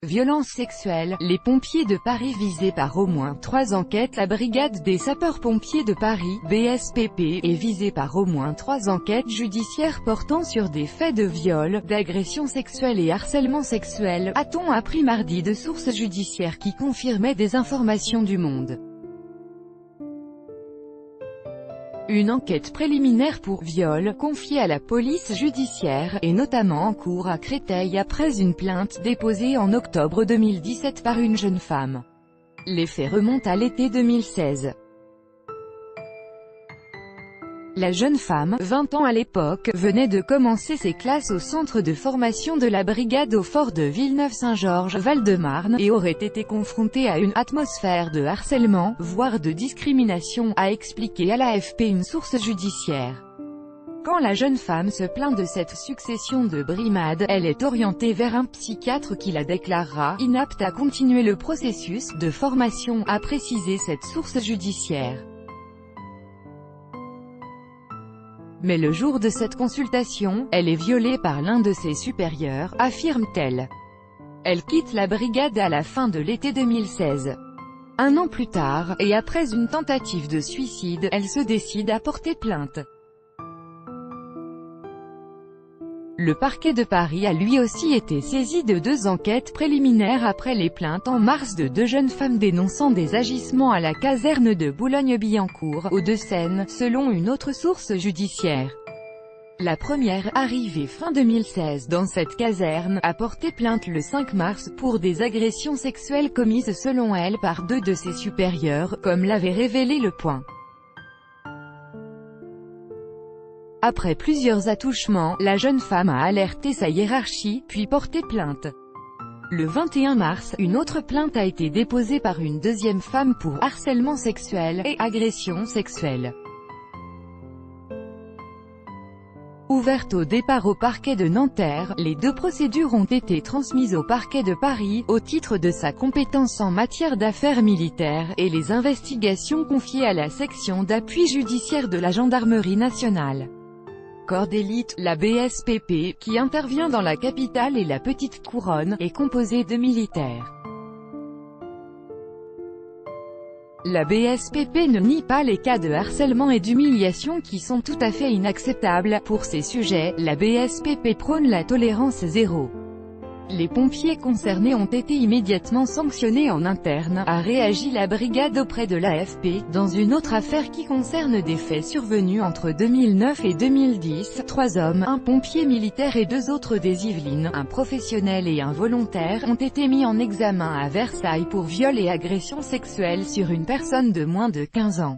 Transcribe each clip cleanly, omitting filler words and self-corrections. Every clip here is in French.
Violences sexuelles, les pompiers de Paris visés par au moins 3 enquêtes. La brigade des sapeurs-pompiers de Paris, BSPP, est visée par au moins 3 enquêtes judiciaires portant sur des faits de viol, d'agression sexuelle et harcèlement sexuel, a-t-on appris mardi de sources judiciaires qui confirmaient des informations du Monde. Une enquête préliminaire pour viol, confiée à la police judiciaire, est notamment en cours à Créteil après une plainte déposée en octobre 2017 par une jeune femme. Les faits remontent à l'été 2016. La jeune femme, 20 ans à l'époque, venait de commencer ses classes au centre de formation de la brigade au fort de Villeneuve-Saint-Georges, Val-de-Marne, et aurait été confrontée à une atmosphère de harcèlement, voire de discrimination, a expliqué à l'AFP une source judiciaire. Quand la jeune femme se plaint de cette succession de brimades, elle est orientée vers un psychiatre qui la déclarera inapte à continuer le processus de formation, a précisé cette source judiciaire. Mais le jour de cette consultation, elle est violée par l'un de ses supérieurs, affirme-t-elle. Elle quitte la brigade à la fin de l'été 2016. Un an plus tard, et après une tentative de suicide, elle se décide à porter plainte. Le parquet de Paris a lui aussi été saisi de 2 enquêtes préliminaires après les plaintes en mars de 2 jeunes femmes dénonçant des agissements à la caserne de Boulogne-Billancourt, Hauts-de-Seine, selon une autre source judiciaire. La première, arrivée fin 2016 dans cette caserne, a porté plainte le 5 mars pour des agressions sexuelles commises selon elle par 2 de ses supérieurs, comme l'avait révélé Le Point. Après plusieurs attouchements, la jeune femme a alerté sa hiérarchie, puis porté plainte. Le 21 mars, une autre plainte a été déposée par une deuxième femme pour harcèlement sexuel et agression sexuelle. Ouverte au départ au parquet de Nanterre, les 2 procédures ont été transmises au parquet de Paris, au titre de sa compétence en matière d'affaires militaires, et les investigations confiées à la section d'appui judiciaire de la Gendarmerie nationale. Corps d'élite, la BSPP, qui intervient dans la capitale et la Petite Couronne, est composée de militaires. La BSPP ne nie pas les cas de harcèlement et d'humiliation qui sont tout à fait inacceptables. Pour ces sujets, la BSPP prône la tolérance zéro. Les pompiers concernés ont été immédiatement sanctionnés en interne, a réagi la brigade auprès de l'AFP. Dans une autre affaire qui concerne des faits survenus entre 2009 et 2010, 3 hommes, un pompier militaire et 2 autres des Yvelines, un professionnel et un volontaire, ont été mis en examen à Versailles pour viol et agression sexuelle sur une personne de moins de 15 ans.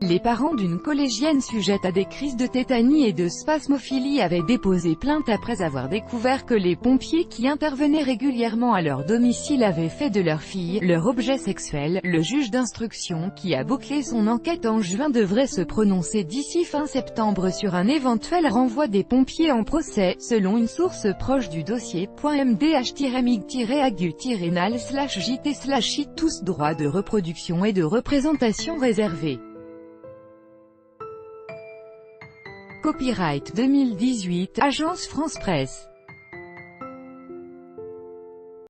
Les parents d'une collégienne sujette à des crises de tétanie et de spasmophilie avaient déposé plainte après avoir découvert que les pompiers qui intervenaient régulièrement à leur domicile avaient fait de leur fille leur objet sexuel. Le juge d'instruction, qui a bouclé son enquête en juin, devrait se prononcer d'ici fin septembre sur un éventuel renvoi des pompiers en procès, selon une source proche du dossier. mdh-mig-agu-nal/jt/it. Tous droits de reproduction et de représentation réservés. Copyright 2018, Agence France Presse.